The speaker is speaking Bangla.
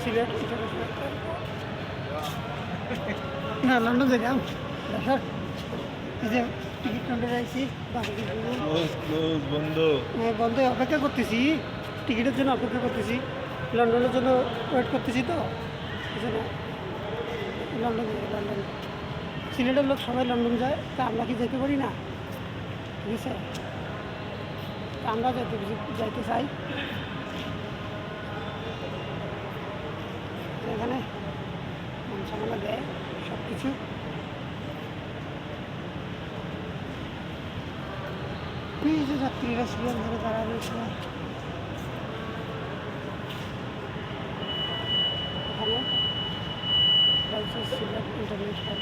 সিলেট না লন্ডন যাইলাম স্যার এই যে টিকিট কাউন্টারে আইছি বন্ধ বন্ধ অপেক্ষা করতেছি টিকিটের জন্য অপেক্ষা করতেছি লন্ডনের জন্য ওয়েট করতেছি তো এই জন্য লন্ডন সিলেটের লোক সবাই লন্ডন যায় তা আমরা কি যেতে পারি না ঠিক আছে আমরা যাইতে চাই এখানে সামান্য দেয় সব কিছু এই যে যাত্রীরা সিরিয়াল ধরে দাঁড়া রয়েছে এখানে সিলেট ইন্টারন্যাশনাল